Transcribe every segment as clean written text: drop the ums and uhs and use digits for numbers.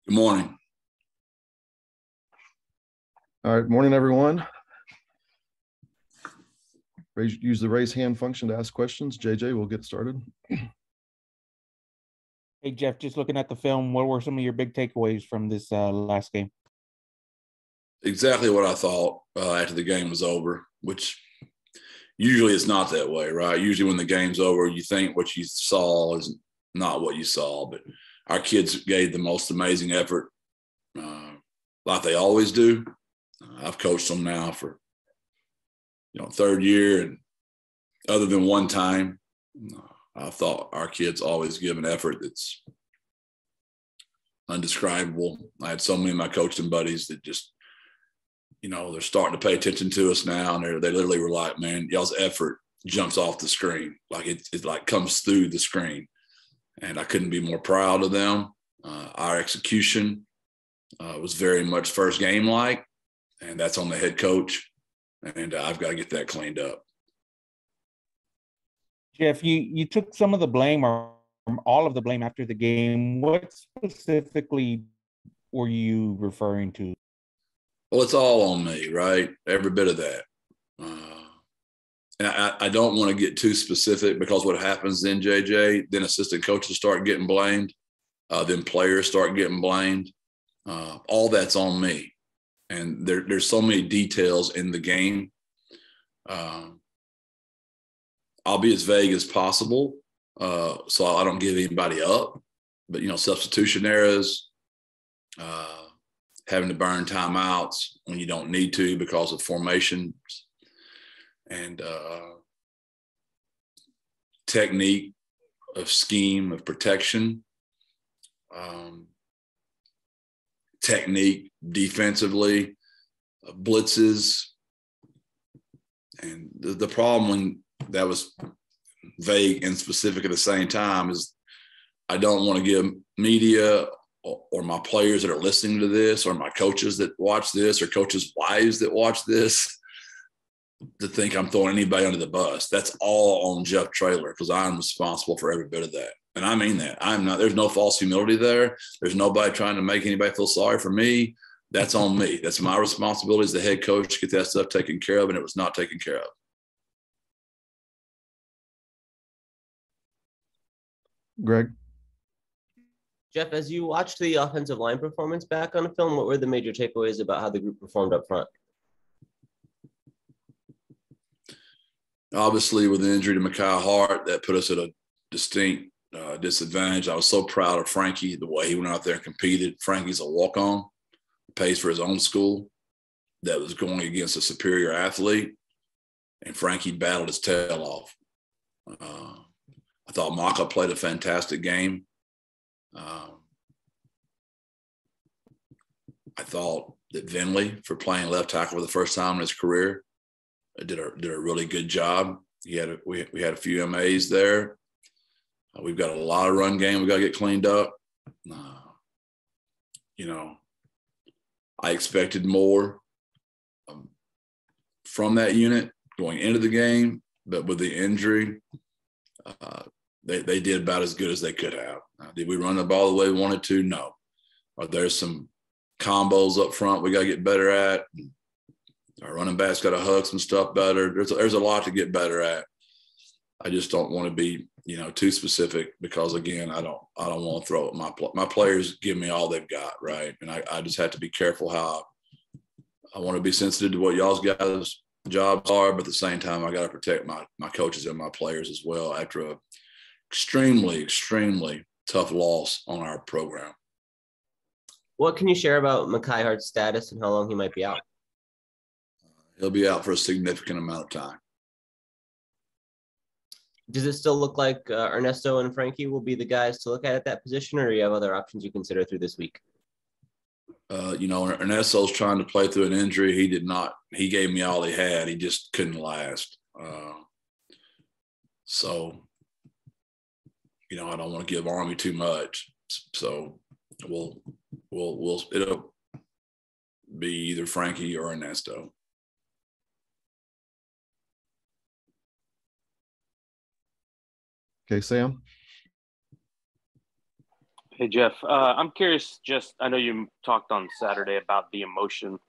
Good morning. All right, morning, everyone. Use the raise hand function to ask questions. JJ, we'll get started. Hey, Jeff, just looking at the film, what were some of your big takeaways from this last game? Exactly what I thought after the game was over, which usually it's not that way, right? Usually when the game's over, you think what you saw is not what you saw, but our kids gave the most amazing effort like they always do. I've coached them now for, third year, and other than one time, I thought our kids always give an effort that's undescribable. I had so many of my coaching buddies that just, they're starting to pay attention to us now, and they literally were like, man, y'all's effort jumps off the screen. Like it like comes through the screen. And I couldn't be more proud of them. Our execution was very much first game-like, and that's on the head coach. And I've got to get that cleaned up. Jeff, you took some of the blame or all of the blame after the game. What specifically were you referring to? Well, it's all on me, right? Every bit of that. And I don't want to get too specific, because what happens then, JJ, then assistant coaches start getting blamed. Then players start getting blamed. All that's on me. And there's so many details in the game. I'll be as vague as possible so I don't give anybody up. But, substitution errors, having to burn timeouts when you don't need to because of formations, and technique, of scheme, of protection, technique defensively, blitzes. And the problem when that was vague and specific at the same time is I don't want to give media or my players that are listening to this or my coaches that watch this or coaches' wives that watch this to think I'm throwing anybody under the bus. That's all on Jeff Traylor because I'm responsible for every bit of that. And I mean that. I'm not, there's no false humility there. There's nobody trying to make anybody feel sorry for me. That's on me. That's my responsibility as the head coach to get that stuff taken care of, and it was not taken care of. Greg? Jeff, as you watched the offensive line performance back on film, what were the major takeaways about how the group performed up front? Obviously, with the injury to Mekhi Hart, that put us at a distinct disadvantage. I was so proud of Frankie, the way he went out there and competed. Frankie's a walk-on, pays for his own school, that was going against a superior athlete, and Frankie battled his tail off. I thought Maka played a fantastic game. I thought that Vinley, for playing left tackle for the first time in his career, did a really good job. We had a few MAs there. We've got a lot of run game we got to get cleaned up. I expected more from that unit going into the game, but with the injury, they did about as good as they could have. Did we run the ball the way we wanted to? No. Are there some combos up front we got to get better at? Our running backs got to hug some stuff better. There's a lot to get better at. I just don't want to be, too specific because, again, I don't want to throw it. My players give me all they've got, right? And I just have to be careful how I want to be sensitive to what y'all's guys' jobs are, but at the same time, I got to protect my coaches and my players as well after a extremely, extremely tough loss on our program. What can you share about Mekhi Hart's status and how long he might be out? He'll be out for a significant amount of time. Does it still look like Ernesto and Frankie will be the guys to look at that position, or do you have other options you consider through this week? Ernesto's trying to play through an injury. He did not. He gave me all he had. He just couldn't last. I don't want to give Army too much. So it'll be either Frankie or Ernesto. Okay, Sam. Hey, Jeff. I'm curious. I know you talked on Saturday about the emotion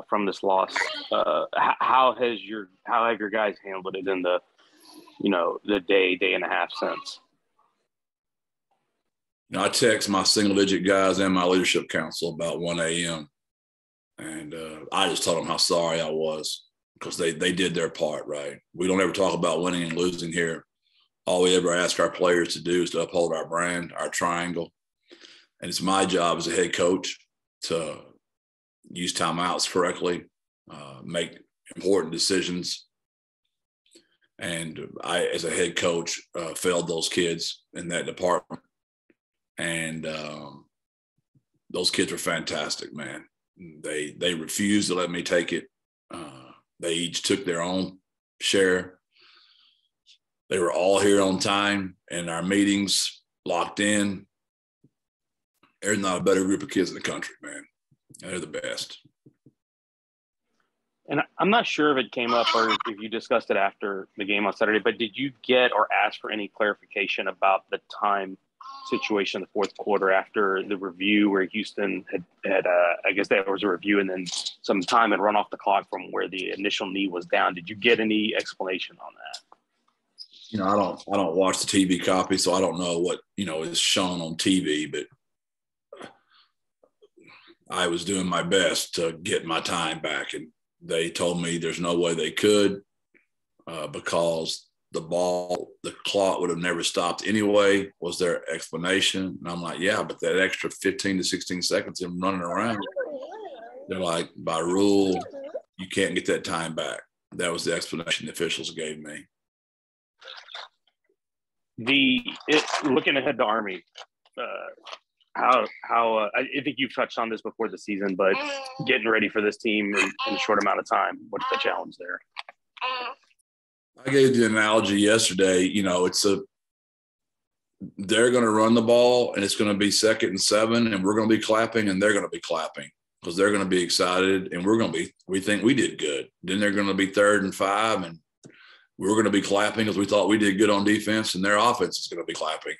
from this loss. How have your guys handled it in the day and a half since? I text my single-digit guys and my leadership council about 1 a.m. and I just told them how sorry I was because they did their part, right? We don't ever talk about winning and losing here. All we ever ask our players to do is to uphold our brand, our triangle. And it's my job as a head coach to use timeouts correctly, make important decisions. And I, as a head coach, failed those kids in that department. And those kids were fantastic, man. They refused to let me take it. They each took their own share. They were all here on time and our meetings locked in. There's not a better group of kids in the country, man. They're the best. And I'm not sure if it came up or if you discussed it after the game on Saturday, but did you get or ask for any clarification about the time situation in the fourth quarter after the review where Houston had I guess there was a review and then some time had run off the clock from where the initial knee was down? Did you get any explanation on that? I don't watch the TV copy, so I don't know what, is shown on TV, but I was doing my best to get my time back. And they told me there's no way they could because the clock would have never stopped anyway, was their explanation. And I'm like, yeah, but that extra 15 to 16 seconds of running around, they're like, by rule, you can't get that time back. That was the explanation the officials gave me. Looking ahead to Army, I think you've touched on this before the season, but getting ready for this team in a short amount of time, what's the challenge there? I gave the analogy yesterday. They're going to run the ball, and it's going to be 2nd and 7, and we're going to be clapping, and they're going to be clapping because they're going to be excited, and we think we did good. Then they're going to be 3rd and 5, and we're going to be clapping because we thought we did good on defense, and their offense is going to be clapping.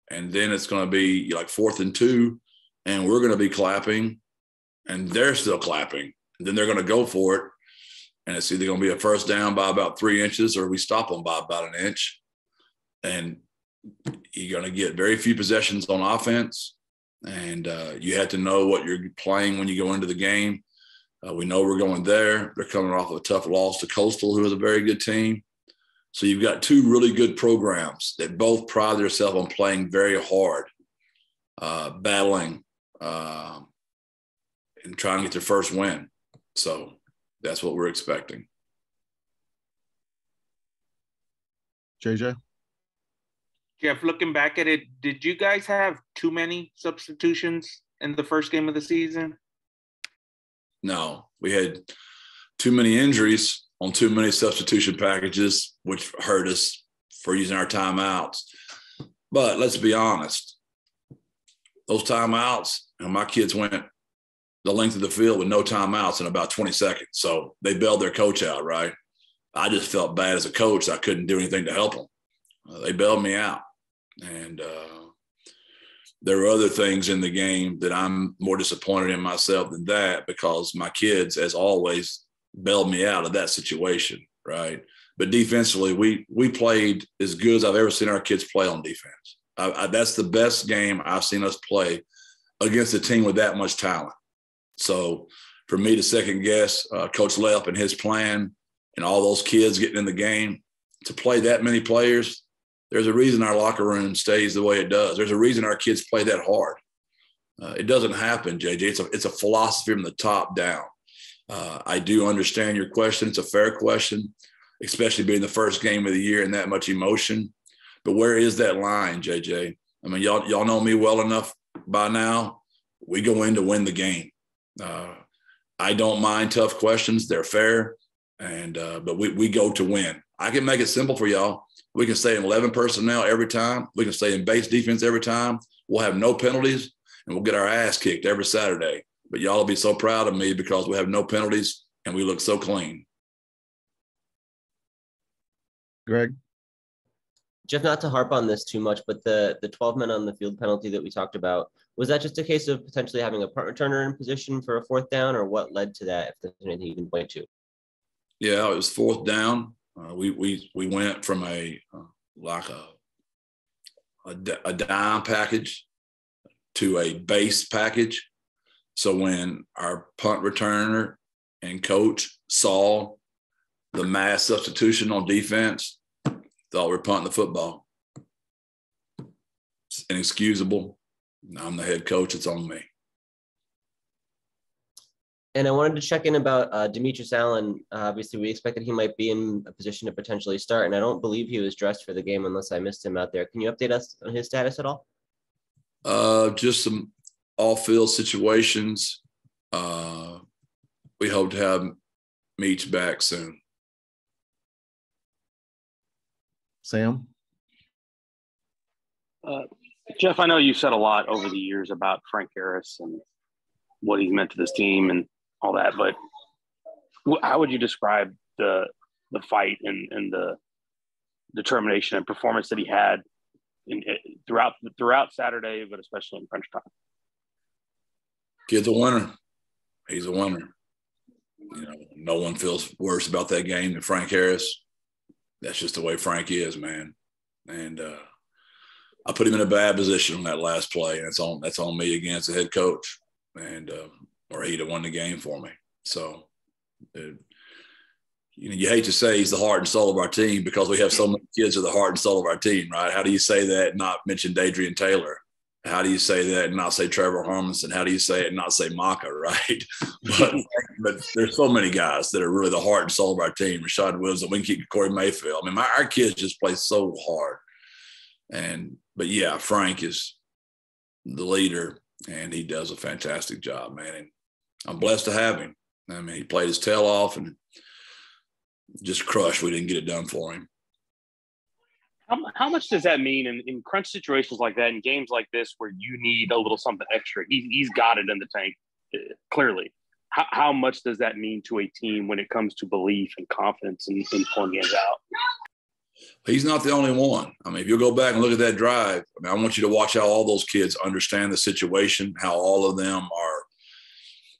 And then it's going to be like 4th and 2, and we're going to be clapping, and they're still clapping. And then they're going to go for it, and it's either going to be a first down by about 3 inches or we stop them by about an inch. And you're going to get very few possessions on offense, and you have to know what you're playing when you go into the game. We know we're going there. They're coming off of a tough loss to Coastal, who is a very good team. So you've got 2 really good programs that both pride themselves on playing very hard, battling, and trying to get their first win. So that's what we're expecting. JJ? Jeff, looking back at it, did you guys have too many substitutions in the first game of the season? No, we had too many injuries on too many substitution packages, which hurt us for using our timeouts. But let's be honest, those timeouts, my kids went the length of the field with no timeouts in about 20 seconds. So they bailed their coach out, right? I just felt bad as a coach. I couldn't do anything to help them. They bailed me out. And there were other things in the game that I'm more disappointed in myself than that, because my kids, as always, bailed me out of that situation, right? But defensively, we played as good as I've ever seen our kids play on defense. That's the best game I've seen us play against a team with that much talent. So for me to second guess Coach Lepp and his plan and all those kids getting in the game, to play that many players, there's a reason our locker room stays the way it does. There's a reason our kids play that hard. It doesn't happen, JJ. It's a philosophy from the top down. I do understand your question. It's a fair question, especially being the first game of the year and that much emotion. But where is that line, JJ? I mean, y'all know me well enough by now. We go in to win the game. I don't mind tough questions. They're fair. But we go to win. I can make it simple for y'all. We can stay in 11 personnel every time. We can stay in base defense every time. We'll have no penalties, and we'll get our ass kicked every Saturday. But y'all will be so proud of me because we have no penalties and we look so clean. Greg? Jeff, not to harp on this too much, but the 12 men on the field penalty that we talked about, was that just a case of potentially having a punt returner in position for a 4th down, or what led to that, if there's anything you can point to? Yeah, it was 4th down. We went from a dime package to a base package. So when our punt returner and coach saw the mass substitution on defense, thought we were punting the football. It's inexcusable. I'm the head coach. It's on me. And I wanted to check in about Demetrius Allen. Obviously, we expected he might be in a position to potentially start, and I don't believe he was dressed for the game unless I missed him out there. Can you update us on his status at all? Just some off-field situations. We hope to have Meach back soon. Sam? Jeff, I know you said a lot over the years about Frank Harris and what he's meant to this team and all that, but how would you describe the fight and the determination and performance that he had throughout Saturday, but especially in crunch time? Kid's a winner. He's a winner. No one feels worse about that game than Frank Harris. That's just the way Frank is, man. And I put him in a bad position on that last play, and that's on me again as the head coach, and or he'd have won the game for me. So, you hate to say he's the heart and soul of our team because we have so many kids who are the heart and soul of our team, right? How do you say that and not mention Dadrian Taylor? how do you say that and not say Trevor Harmonson? How do you say it and not say Maka, right? but there's so many guys that are really the heart and soul of our team. Rashad Williams, Winky, Corey Mayfield. I mean, our kids just play so hard. But yeah, Frank is the leader, and he does a fantastic job, man. And I'm blessed to have him. I mean, he played his tail off and just crushed. We didn't get it done for him. How much does that mean in crunch situations like that, in games like this where you need a little something extra? He's got it in the tank, clearly. How much does that mean to a team when it comes to belief and confidence in pulling games out? He's not the only one. I mean, if you'll go back and look at that drive, I mean, I want you to watch how all those kids understand the situation, how all of them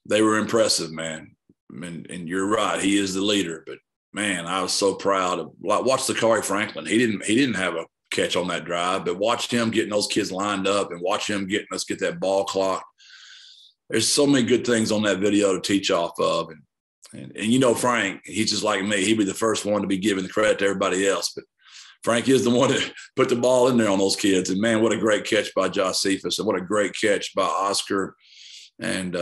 they were impressive, man. I mean, and you're right. He is the leader, but man, I was so proud of watch Zakari Franklin. He didn't have a catch on that drive, but watch him getting those kids lined up and watch him getting us get that ball clock. There's so many good things on that video to teach off of. And you know, Frank, he's just like me. He'd be the first one to be giving the credit to everybody else. But Frank is the one that put the ball in there on those kids. And man, what a great catch by Josh Cephas, and what a great catch by Oscar. And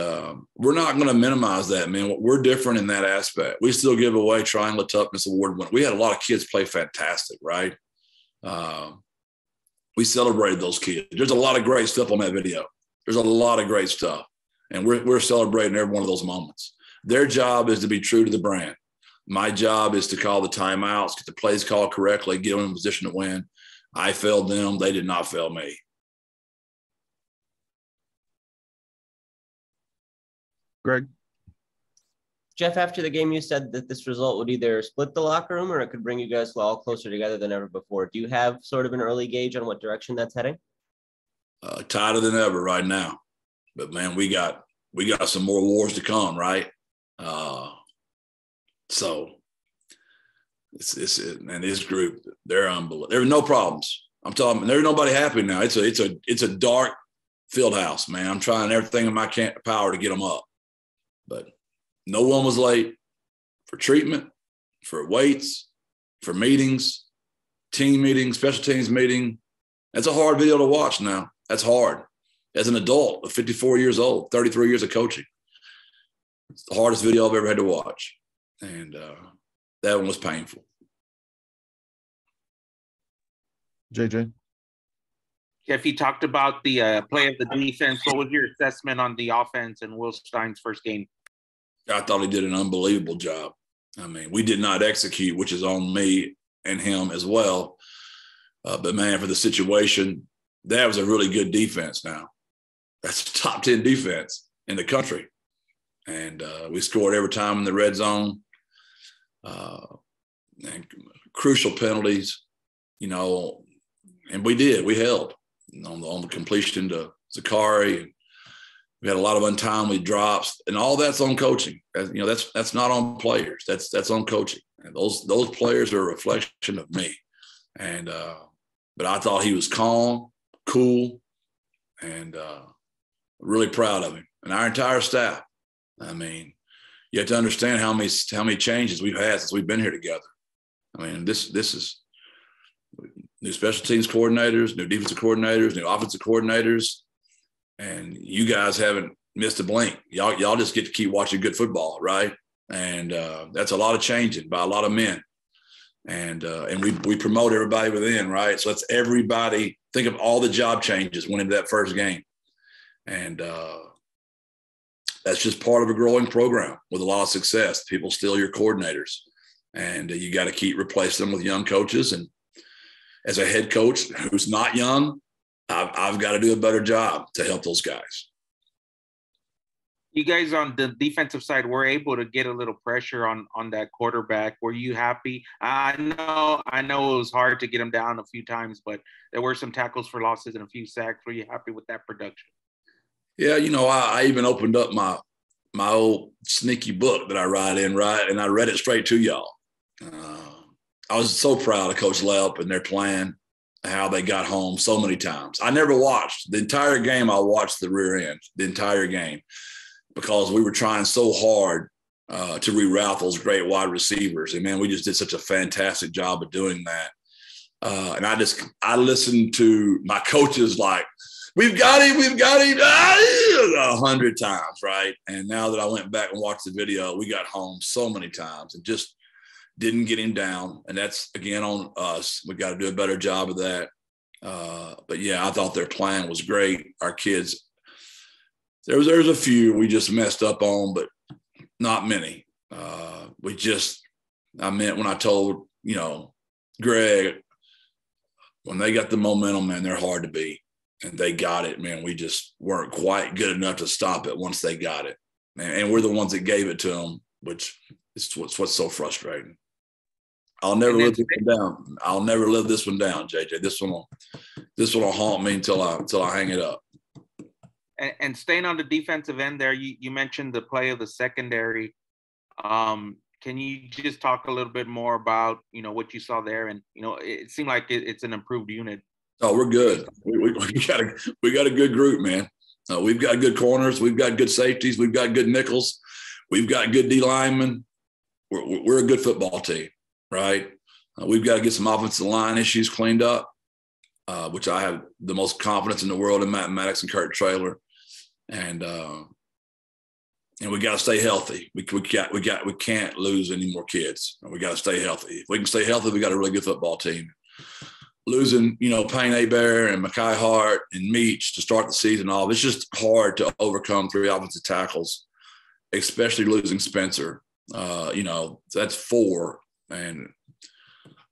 we're not going to minimize that, man. We're different in that aspect. We still give away Triangle Toughness Award winner. We had a lot of kids play fantastic, right? We celebrated those kids. There's a lot of great stuff on that video. There's a lot of great stuff. And we're celebrating every one of those moments. Their job is to be true to the brand. My job is to call the timeouts, get the plays called correctly, get them in position to win. I failed them. They did not fail me. Greg? Jeff, after the game, you said that this result would either split the locker room or it could bring you guys all closer together than ever before. Do you have sort of an early gauge on what direction that's heading? Tighter than ever right now. But, man, we got some more wars to come, right? So and this group, they're unbelievable. There are no problems. I'm talking. There's nobody happy now. It's a dark field house, man. I'm trying everything in my power to get them up, but no one was late for treatment, for weights, for meetings, team meetings, special teams meeting. That's a hard video to watch now. That's hard. As an adult of 54 years old, 33 years of coaching, it's the hardest video I've ever had to watch. And that one was painful. JJ? Jeff, you talked about the play of the defense. What was your assessment on the offense in Will Stein's first game? I thought he did an unbelievable job. I mean, we did not execute, which is on me and him as well. But, man, for the situation, that was a really good defense now. That's a top 10 defense in the country. And we scored every time in the red zone. And crucial penalties, you know, and we held on the completion to Zakari. We had a lot of untimely drops, and all that's on coaching. You know, that's not on players. That's on coaching. And those players are a reflection of me. And but I thought he was calm, cool, and really proud of him and our entire staff. I mean, you have to understand how many changes we've had since we've been here together. I mean, this is new special teams coordinators, new defensive coordinators, new offensive coordinators, and you guys haven't missed a blink. Y'all just get to keep watching good football, right? And that's a lot of changing by a lot of men. And we promote everybody within, right? So that's everybody. Think of all the job changes went into that first game. And that's just part of a growing program with a lot of success. People steal your coordinators, and you got to keep replacing them with young coaches. And as a head coach who's not young, I've got to do a better job to help those guys. You guys on the defensive side were able to get a little pressure on that quarterback. Were you happy? I know it was hard to get him down a few times, but there were some tackles for losses and a few sacks. Were you happy with that production? Yeah, you know, I even opened up my old sneaky book that I write in, right? And I read it straight to y'all. I was so proud of Coach Lep and their plan, how they got home so many times. I never watched the entire game. I watched the rear end, the entire game, because we were trying so hard to reroute those great wide receivers. And, man, we just did such a fantastic job of doing that. And I listened to my coaches like, we've got him 100 times, right? And now that I went back and watched the video, we got home so many times and just didn't get him down. And that's, again, on us. We got to do a better job of that. But, yeah, I thought their plan was great. Our kids, there's a few we just messed up on, but not many. I meant when I told, Greg, when they got the momentum, man, they're hard to beat. And they got it, man. We just weren't quite good enough to stop it once they got it. And we're the ones that gave it to them, which is what's so frustrating. I'll never live this one down. I'll never live this one down, JJ. This one will haunt me until I hang it up. And staying on the defensive end there, you mentioned the play of the secondary. Can you just talk a little bit more about, what you saw there? And, it seemed like it's an improved unit. Oh, we're good. We got a good group, man. We've got good corners. We've got good safeties. We've got good nickels. We've got good D linemen. We're a good football team, right? We've got to get some offensive line issues cleaned up, which I have the most confidence in the world in Matt Maddox and Kurt Traylor. And we got to stay healthy. We can't lose any more kids. We got to stay healthy. If we can stay healthy, we got a really good football team. Losing, Payne Hebert and Mekhi Hart and Meach to start the season off, it's just hard to overcome 3 offensive tackles, especially losing Spencer. That's 4. And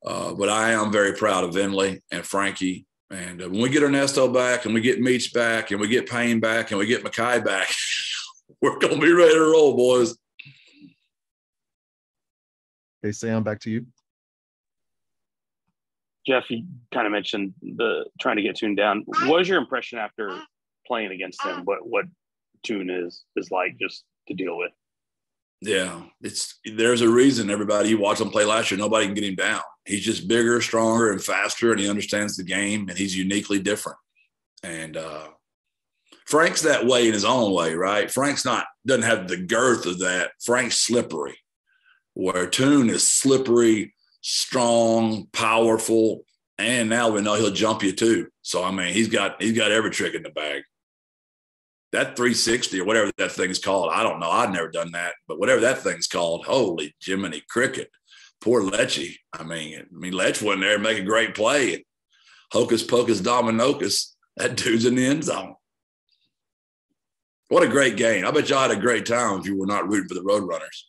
but I am very proud of Vinley and Frankie. And when we get Ernesto back and we get Meach back and we get Payne back and we get Mekhi back, we're going to be ready to roll, boys. Okay, Sam, back to you. Jeff, you kind of mentioned the trying to get Tune down. What was your impression after playing against him? What Tune is like just to deal with? Yeah, there's a reason everybody you watched him play last year, nobody can get him down. He's just bigger, stronger, and faster, and he understands the game, and he's uniquely different. And Frank's that way in his own way, right? Doesn't have the girth of that. Frank's slippery, where Tune is slippery, strong, powerful, and now we know he'll jump you too. So I mean, he's got every trick in the bag. That 360 or whatever that thing's called, I don't know. I've never done that, but whatever that thing's called, holy Jiminy Cricket. Poor Lecce. I mean, Lecce went there and make a great play. And hocus pocus dominocus, that dude's in the end zone. What a great game. I bet y'all had a great time if you were not rooting for the Roadrunners.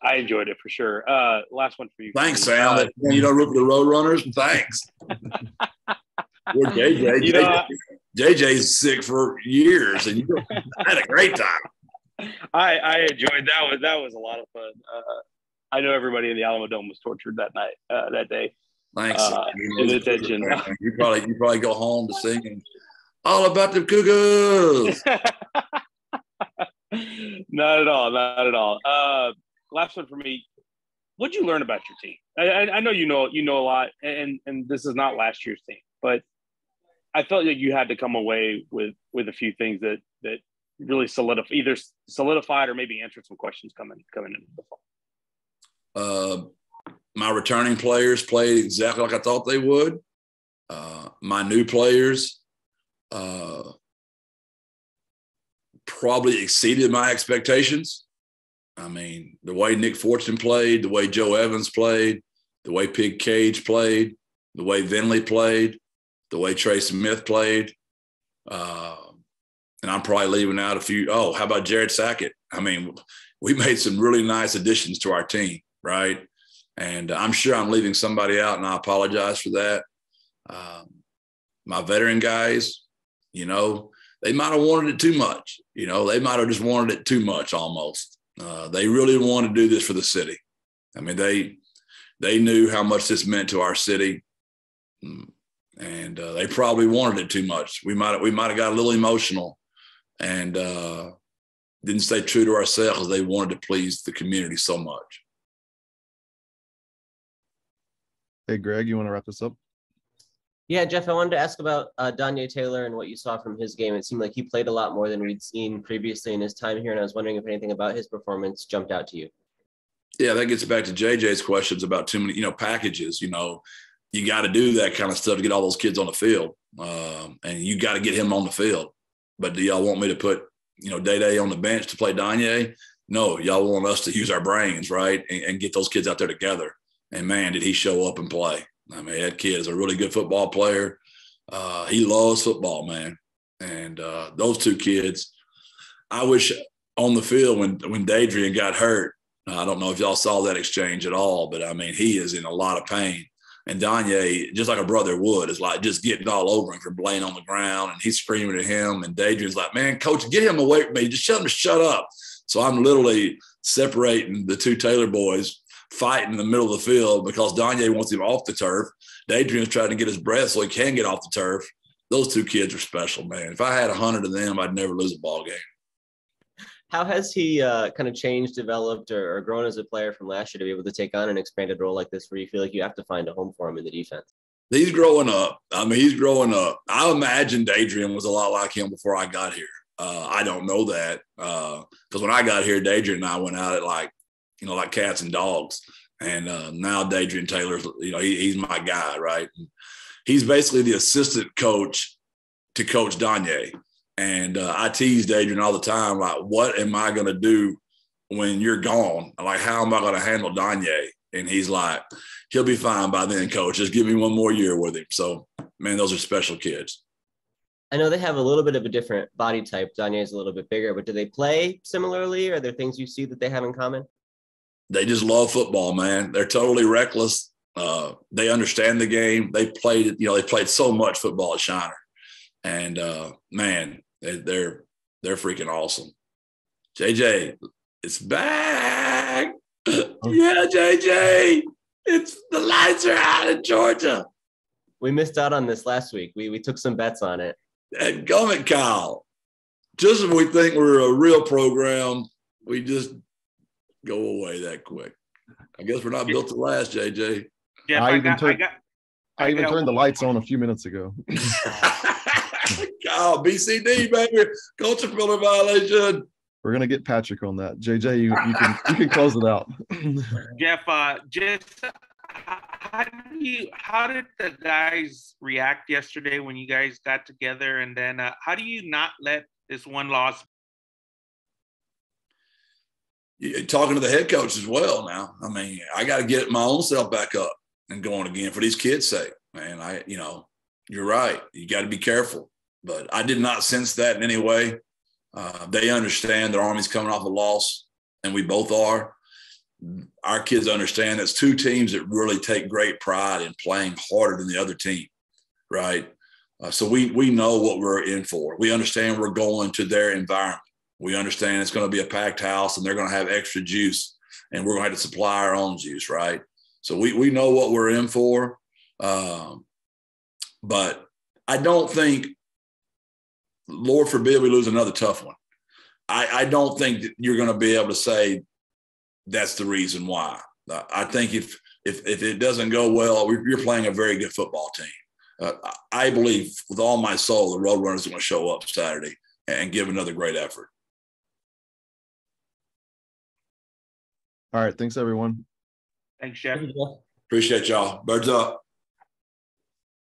I enjoyed it for sure. Last one for you. Thanks, Sam. You don't root for the Roadrunners? Thanks. We're JJ. JJ's sick for years, and you had a great time. I enjoyed that. That was a lot of fun. I know everybody in the Alamo Dome was tortured that night, that day. Thanks. In attention. You probably go home to sing all about the Cougars. Not at all. Last one for me. What'd you learn about your team? I know you know a lot, and this is not last year's team, but I felt like you had to come away with a few things that really solidified or maybe answered some questions coming into the fall. My returning players played exactly like I thought they would. My new players probably exceeded my expectations. I mean, the way Nick Fortune played, the way Joe Evans played, the way Pig Cage played, the way Vinley played, the way Trey Smith played. And I'm probably leaving out a few. Oh, how about Jared Sackett? I mean, we made some really nice additions to our team, right? And I'm sure I'm leaving somebody out, and I apologize for that. My veteran guys, they might have wanted it too much. They might have just wanted it too much almost. They really wanted to do this for the city. I mean, they knew how much this meant to our city, and they probably wanted it too much. We might have got a little emotional and didn't stay true to ourselves because they wanted to please the community so much. Hey, Greg, you want to wrap this up? Yeah, Jeff, I wanted to ask about Danye Taylor and what you saw from his game. It seemed like he played a lot more than we'd seen previously in his time here, and I was wondering if anything about his performance jumped out to you. Yeah, that gets back to JJ's questions about too many, packages. you got to do that kind of stuff to get all those kids on the field. And you got to get him on the field. But do y'all want me to put, Day on the bench to play Danye? No, y'all want us to use our brains, right, and get those kids out there together. And, man, did he show up and play. I mean, that kid is a really good football player. He loves football, man. And those two kids, I wish on the field when Dadrian got hurt, I don't know if y'all saw that exchange at all, but, I mean, he is in a lot of pain. And Danye, just like a brother would, is like just getting all over him from laying on the ground, and he's screaming at him. And Dadrian's like, man, coach, get him away from me. Just tell him to shut up. So I'm literally separating the two Taylor boys, fighting in the middle of the field because Danye wants him off the turf. Dadrian's trying to get his breath so he can get off the turf. Those two kids are special, man. If I had 100 of them, I'd never lose a ball game. How has he kind of changed, developed, or grown as a player from last year to be able to take on an expanded role like this where you feel like you have to find a home for him in the defense? He's growing up. I mean, he's growing up. I imagine Dadrian was a lot like him before I got here. I don't know that because when I got here, Dadrian and I went at it like cats and dogs. And now Dadrian Taylor's, he's my guy, right? And he's basically the assistant coach to Coach Danye. And I tease Dadrian all the time, like, what am I going to do when you're gone? Like, how am I going to handle Danye? And he's like, he'll be fine by then, coach. Just give me one more year with him. So, man, those are special kids. I know they have a little bit of a different body type. Danye is a little bit bigger, but do they play similarly? Are there things you see that they have in common? They just love football, man. They're totally reckless. They understand the game. They played, they played so much football at Shiner. And, man, they're freaking awesome. JJ, it's back. Yeah, JJ, the lights are out in Georgia. We missed out on this last week. We took some bets on it. And gummit, Kyle. Just when we think we're a real program, we just go away that quick. I guess we're not built to last, JJ. Yeah, I even turned the lights on a few minutes ago. Oh, BCD, baby. Culture filter violation. We're gonna get Patrick on that. JJ, you can close it out. Jeff, just how did the guys react yesterday when you guys got together, and then how do you not let this one loss? You're talking to the head coach as well now. I mean, I got to get my own self back up and going again for these kids' sake, man. You're right. You got to be careful. But I did not sense that in any way. They understand their Army's coming off a loss, and we both are. Our kids understand that's two teams that really take great pride in playing harder than the other team, right? So we know what we're in for. We understand we're going to their environment. We understand it's going to be a packed house, and they're going to have extra juice, and we're going to have to supply our own juice, right? So we know what we're in for. But I don't think, Lord forbid we lose another tough one. I don't think that you're going to be able to say that's the reason why. I think if it doesn't go well, you're playing a very good football team. I believe with all my soul the Roadrunners are going to show up Saturday and give another great effort. All right. Thanks, everyone. Thanks, Jeff. Appreciate y'all. Birds up.